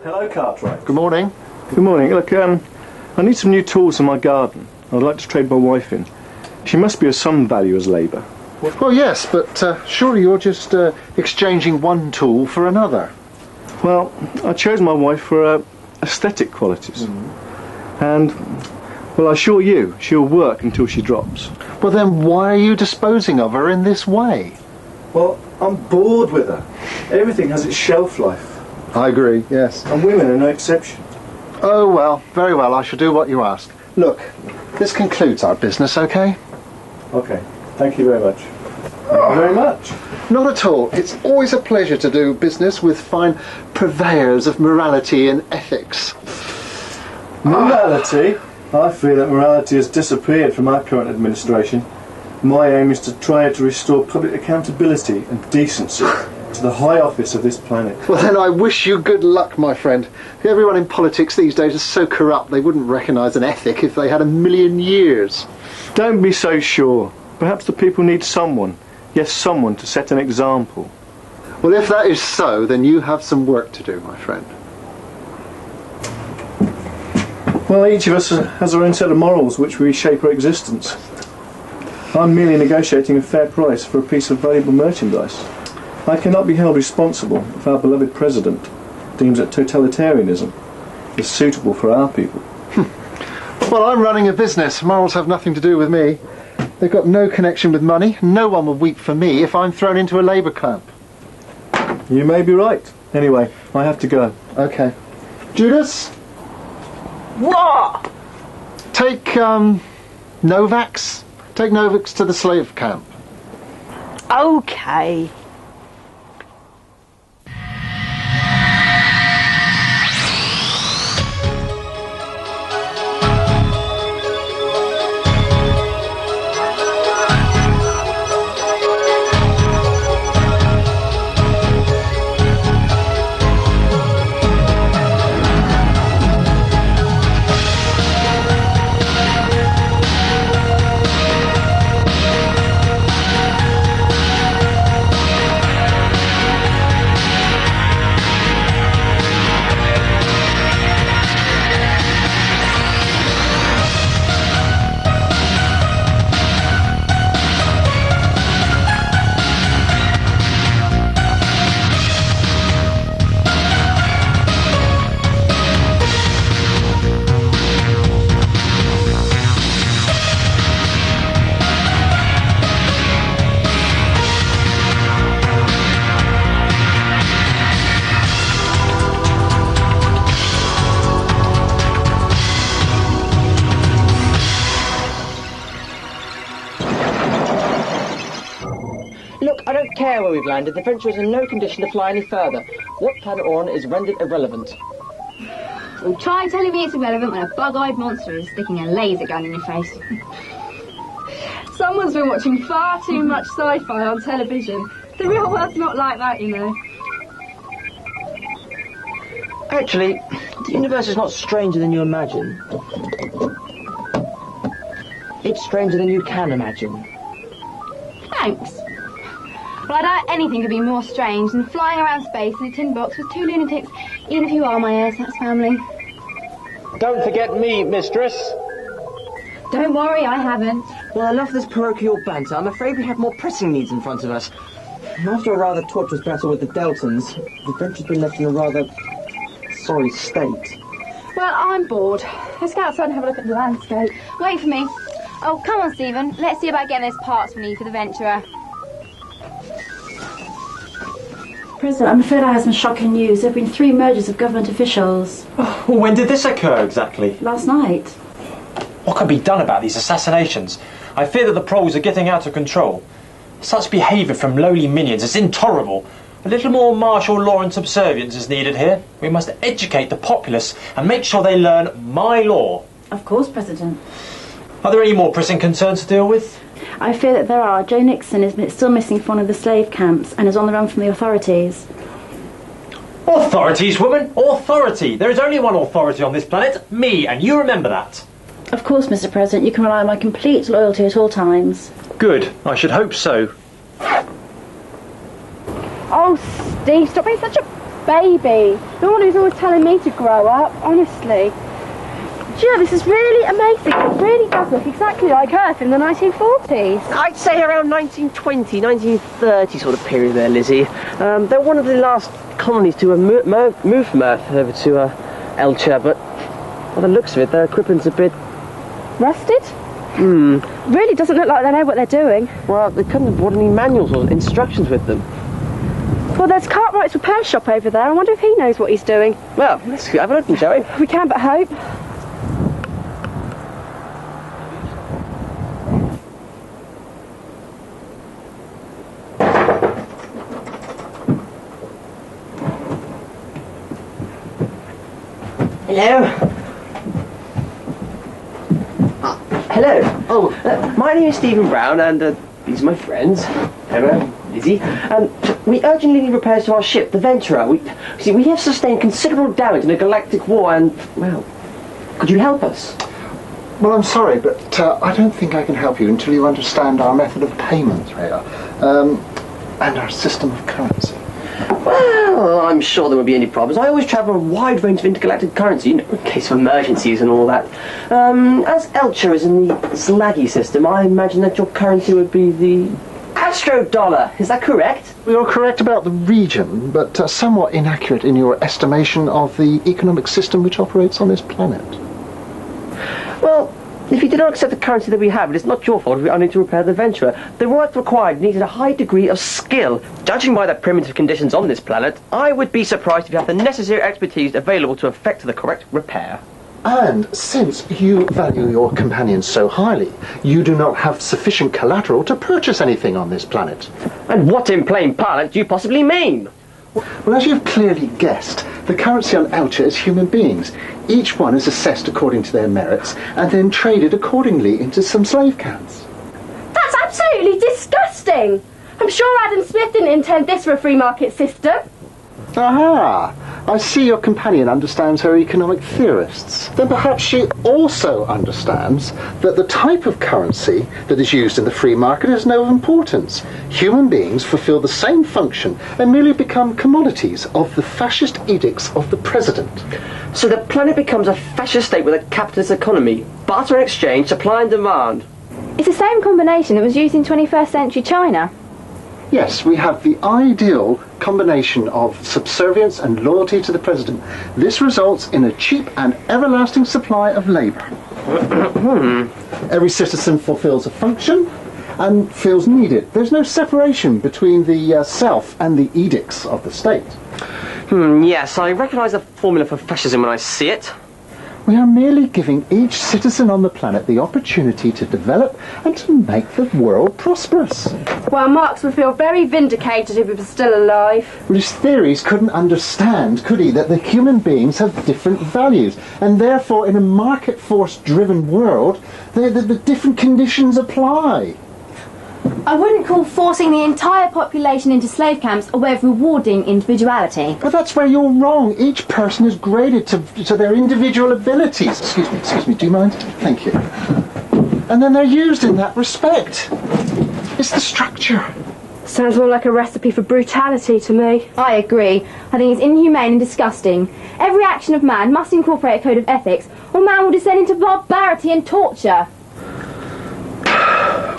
Hello, Cartwright. Good morning. Good morning. Look, I need some new tools in my garden. I'd like to trade my wife in. She must be of some value as labour. Well, yes, but surely you're just exchanging one tool for another. Well, I chose my wife for aesthetic qualities. And, well, I assure you, she'll work until she drops. Well, then why are you disposing of her in this way? Well, I'm bored with her. Everything has its shelf life. I agree, yes. And women are no exception. Oh, well, very well, I shall do what you ask. Look, this concludes our business, OK? OK, thank you very much. Thank you very much. Not at all. It's always a pleasure to do business with fine purveyors of morality and ethics. Morality? I fear that morality has disappeared from our current administration. My aim is to try to restore public accountability and decency to the high office of this planet. Well, then I wish you good luck, my friend. Everyone in politics these days is so corrupt they wouldn't recognise an ethic if they had a million years. Don't be so sure. Perhaps the people need someone, yes, someone to set an example. Well, if that is so, then you have some work to do, my friend. Well, each of us has our own set of morals which we shape our existence. I'm merely negotiating a fair price for a piece of valuable merchandise. I cannot be held responsible if our beloved president deems that totalitarianism is suitable for our people. Well, I'm running a business. Morals have nothing to do with me. They've got no connection with money. No one will weep for me if I'm thrown into a labour camp. You may be right. Anyway, I have to go. OK. Judas? What? Take, Novaks. Take Novaks to the slave camp. OK. Look, I don't care where we've landed. The Venture is in no condition to fly any further. What planet we're on is rendered irrelevant. Well, try telling me it's irrelevant when a bug-eyed monster is sticking a laser gun in your face. Someone's been watching far too much sci-fi on television. The real world's not like that, you know. Actually, the universe is not stranger than you imagine. It's stranger than you can imagine. Thanks. Well, I doubt anything could be more strange than flying around space in a tin box with two lunatics, even if you are my ersatz family. Don't forget me, mistress. Don't worry, I haven't. Well, enough of this parochial banter. I'm afraid we have more pressing needs in front of us. After a rather torturous battle with the Deltons, the Venture's been left in a rather sorry state. Well, I'm bored. Let's go outside and have a look at the landscape. Wait for me. Oh, come on, Stephen. Let's see about getting those parts we need for the Venturer. President, I'm afraid I have some shocking news. There have been 3 murders of government officials. Oh, well, when did this occur exactly? Last night. What can be done about these assassinations? I fear that the proles are getting out of control. Such behaviour from lowly minions is intolerable. A little more martial law and subservience is needed here. We must educate the populace and make sure they learn my law. Of course, President. Are there any more pressing concerns to deal with? I fear that there are. Joe Nixon is still missing from one of the slave camps and is on the run from the authorities. Authorities, woman? Authority! There is only one authority on this planet, me, and you remember that. Of course, Mr. President, you can rely on my complete loyalty at all times. Good. I should hope so. Oh, Steve, stop being such a baby. The one who's always telling me to grow up, honestly. Do you know, this is really amazing. It really does look exactly like Earth in the 1940s. I'd say around 1920, 1930 sort of period there, Lizzie. They're one of the last colonies to move from Earth over to Elcher, but by the looks of it, their equipment's a bit... Rusted? Really doesn't look like they know what they're doing. Well, they couldn't have brought any manuals or instructions with them. Well, there's Cartwright's repair shop over there. I wonder if he knows what he's doing. Well, let's have a look, shall we? We can but hope. Hello? Hello. Oh, my name is Stephen Brown, and these are my friends, Emma, Lizzie. We urgently need repairs to our ship, the Venturer. We have sustained considerable damage in a galactic war, and, well, could you help us? Well, I'm sorry, but I don't think I can help you until you understand our method of payment, Rhea, and our system of currency. Well, I'm sure there won't be any problems. I always travel a wide range of intergalactic currency, in case of emergencies and all that. As Elcher is in the Slaggy system, I imagine that your currency would be the Astrodollar. Is that correct? You're correct about the region, but somewhat inaccurate in your estimation of the economic system which operates on this planet. Well, if you do not accept the currency that we have, it is not your fault if we are unable to repair the Venturer. The work required needed a high degree of skill. Judging by the primitive conditions on this planet, I would be surprised if you have the necessary expertise available to effect the correct repair. And since you value your companions so highly, you do not have sufficient collateral to purchase anything on this planet. And what in plain parlance do you possibly mean? Well, as you've clearly guessed, the currency on Elcher is human beings. Each one is assessed according to their merits and then traded accordingly into some slave camps. That's absolutely disgusting! I'm sure Adam Smith didn't intend this for a free market system. Aha! I see your companion understands her economic theorists. Then perhaps she also understands that the type of currency that is used in the free market is no importance. Human beings fulfill the same function and merely become commodities of the fascist edicts of the president. So the planet becomes a fascist state with a capitalist economy. Barter and exchange, supply and demand. It's the same combination that was used in 21st century China. Yes, we have the ideal combination of subservience and loyalty to the president. This results in a cheap and everlasting supply of labour. Every citizen fulfills a function and feels needed. There's no separation between the self and the edicts of the state. Yes, I recognise the formula for fascism when I see it. We are merely giving each citizen on the planet the opportunity to develop and to make the world prosperous. Well, Marx would feel very vindicated if he was still alive. Well, his theories couldn't understand, could he, that the human beings have different values, and therefore in a market force-driven world, the different conditions apply. I wouldn't call forcing the entire population into slave camps a way of rewarding individuality. But that's where you're wrong. Each person is graded to their individual abilities. Excuse me, do you mind? Thank you. And then they're used in that respect. It's the structure. Sounds more like a recipe for brutality to me. I agree. I think it's inhumane and disgusting. Every action of man must incorporate a code of ethics, or man will descend into barbarity and torture.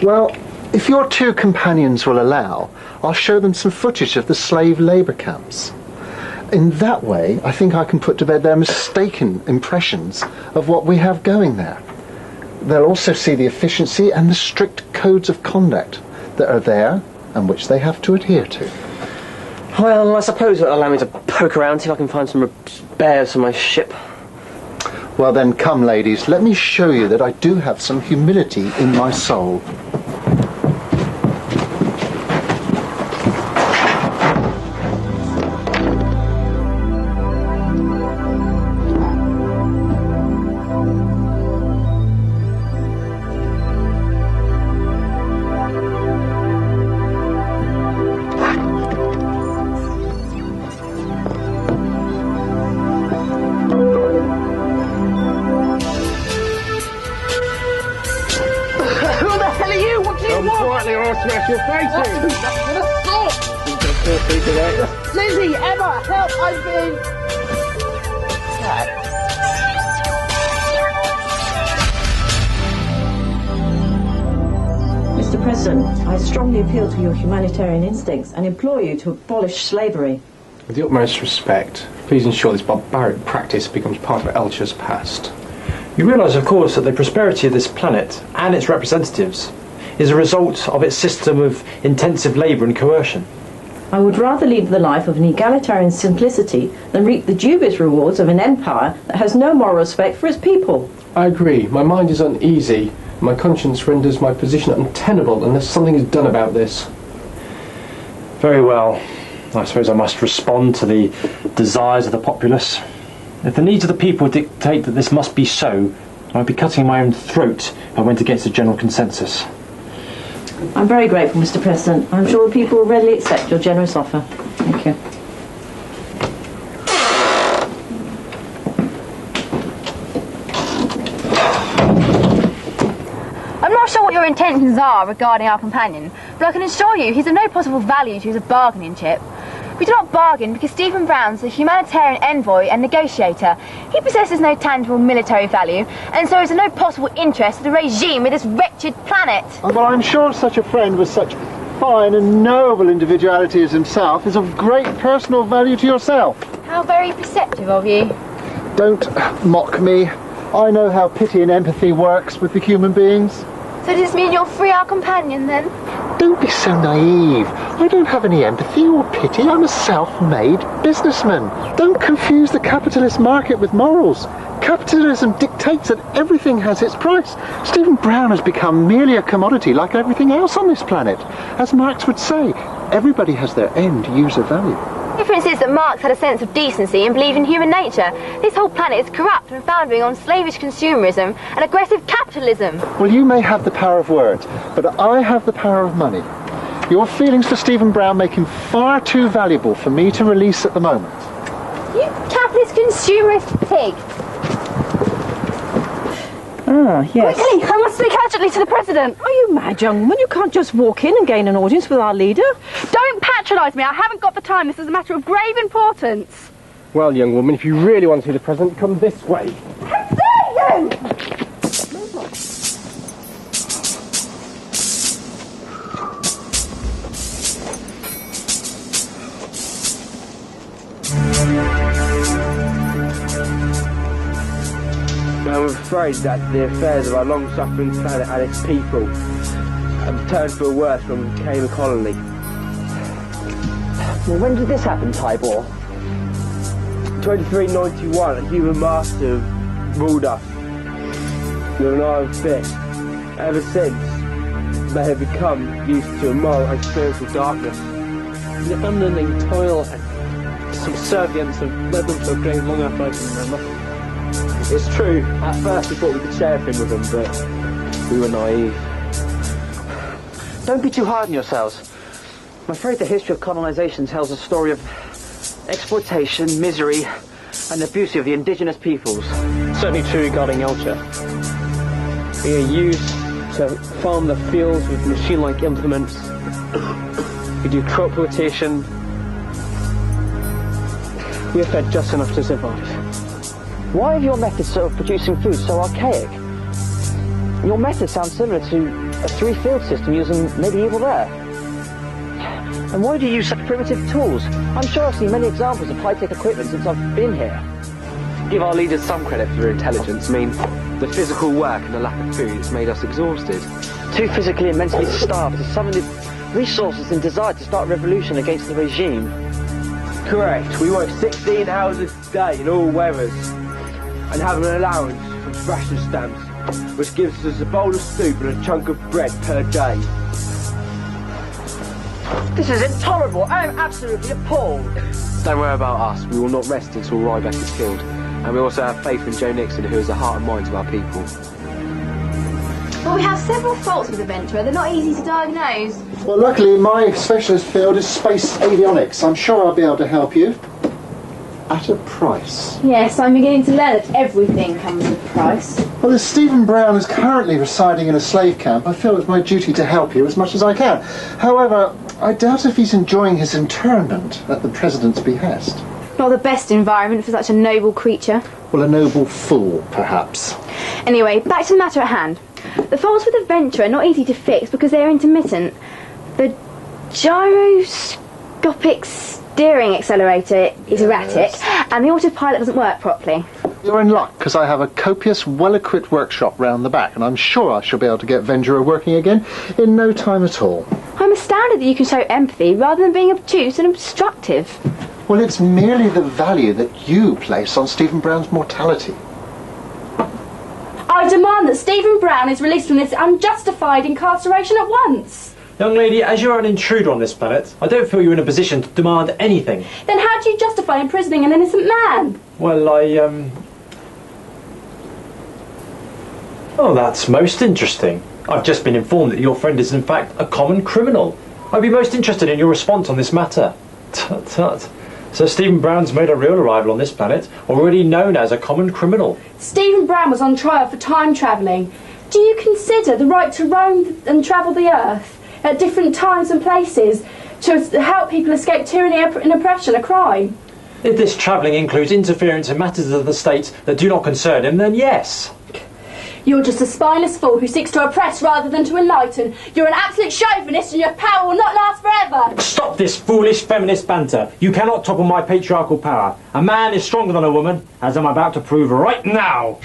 Well, if your two companions will allow, I'll show them some footage of the slave labour camps. In that way, I think I can put to bed their mistaken impressions of what we have going there. They'll also see the efficiency and the strict codes of conduct that are there and which they have to adhere to. Well, I suppose it'll allow me to poke around, see if I can find some spares for my ship. Well then, come ladies, let me show you that I do have some humility in my soul. happy today. Lizzie, Emma, help! I've been... Mr. President, I strongly appeal to your humanitarian instincts and implore you to abolish slavery. With the utmost respect, please ensure this barbaric practice becomes part of Elcher's past. You realise, of course, that the prosperity of this planet and its representatives is a result of its system of intensive labour and coercion. I would rather lead the life of an egalitarian simplicity than reap the dubious rewards of an empire that has no moral respect for its people. I agree. My mind is uneasy. My conscience renders my position untenable unless something is done about this. Very well. I suppose I must respond to the desires of the populace. If the needs of the people dictate that this must be so, I would be cutting my own throat if I went against the general consensus. I'm very grateful, Mr. President. I'm sure the people will readily accept your generous offer. Thank you. I'm not sure what your intentions are regarding our companion, but I can assure you he's of no possible value to you as a bargaining chip. We do not bargain because Stephen Brown's a humanitarian envoy and negotiator. He possesses no tangible military value, and so is of no possible interest to the regime of this wretched planet. Well, I'm sure such a friend with such fine and noble individuality as himself is of great personal value to yourself. How very perceptive of you. Don't mock me. I know how pity and empathy works with the human beings. So does this mean you'll free our companion, then? Don't be so naive. I don't have any empathy or pity. I'm a self-made businessman. Don't confuse the capitalist market with morals. Capitalism dictates that everything has its price. Stephen Brown has become merely a commodity like everything else on this planet. As Marx would say, everybody has their end user value. The difference is that Marx had a sense of decency and believed in human nature. This whole planet is corrupt and foundering on slavish consumerism and aggressive capitalism. Well, you may have the power of words, but I have the power of money. Your feelings for Stephen Brown make him far too valuable for me to release at the moment. You capitalist consumerist pig. Ah, yes. Quickly, I must speak urgently to the President. Are you mad, young woman? You can't just walk in and gain an audience with our leader. Don't patronise me. I haven't got the time. This is a matter of grave importance. Well, young woman, if you really want to see the President, come this way. How dare you! I'm afraid that the affairs of our long-suffering planet and its people have turned for the worse when we became a colony. Well, when did this happen, Tybor? 2391, a human master ruled us with an iron fist. Ever since, they have become used to a moral and spiritual darkness. The unending toil and subservience have led them to a grave long after I can remember. It's true, at first we thought we could share everything with them, but we were naive. Don't be too hard on yourselves. I'm afraid the history of colonisation tells a story of exploitation, misery, and abuse of the indigenous peoples. Certainly true regarding Elcher. We are used to farm the fields with machine-like implements. We do crop rotation. We are fed just enough to survive. Why are your methods of producing food so archaic? Your methods sound similar to a three-field system using medieval there. And why do you use such primitive tools? I'm sure I've seen many examples of high-tech equipment since I've been here. Give our leaders some credit for their intelligence. I mean, the physical work and the lack of food has made us exhausted. Too physically and mentally starved to summon the resources and desire to start a revolution against the regime. Correct. We work 16 hours a day in all weathers and have an allowance from ration stamps, which gives us a bowl of soup and a chunk of bread per day. This is intolerable. I am absolutely appalled. Don't worry about us. We will not rest until Ryback is killed. And we also have faith in Joe Nixon, who is the heart and mind of our people. Well, we have several faults with the Ventura. They're not easy to diagnose. Well, luckily my specialist field is space avionics. I'm sure I'll be able to help you. At a price. Yes, I'm beginning to learn that everything comes with a price. Well, as Stephen Brown is currently residing in a slave camp, I feel it's my duty to help you as much as I can. However, I doubt if he's enjoying his internment at the President's behest. Not the best environment for such a noble creature. Well, a noble fool, perhaps. Anyway, back to the matter at hand. The faults with the Venture are not easy to fix because they are intermittent. The gyroscopic steering accelerator is erratic, and the autopilot doesn't work properly. You're in luck, because I have a copious, well-equipped workshop round the back, and I'm sure I shall be able to get Ventura working again in no time at all. I'm astounded that you can show empathy rather than being obtuse and obstructive. Well, it's merely the value that you place on Stephen Brown's mortality. I demand that Stephen Brown is released from this unjustified incarceration at once. Young lady, as you're an intruder on this planet, I don't feel you're in a position to demand anything. Then how do you justify imprisoning an innocent man? Well, Oh, that's most interesting. I've just been informed that your friend is in fact a common criminal. I'd be most interested in your response on this matter. Tut tut. So Stephen Brown's made a real arrival on this planet, already known as a common criminal. Stephen Brown was on trial for time travelling. Do you consider the right to roam and travel the earth at different times and places to help people escape tyranny and oppression a crime? If this travelling includes interference in matters of the state that do not concern him, then yes. You're just a spineless fool who seeks to oppress rather than to enlighten. You're an absolute chauvinist and your power will not last forever. Stop this foolish feminist banter. You cannot topple my patriarchal power. A man is stronger than a woman, as I'm about to prove right now.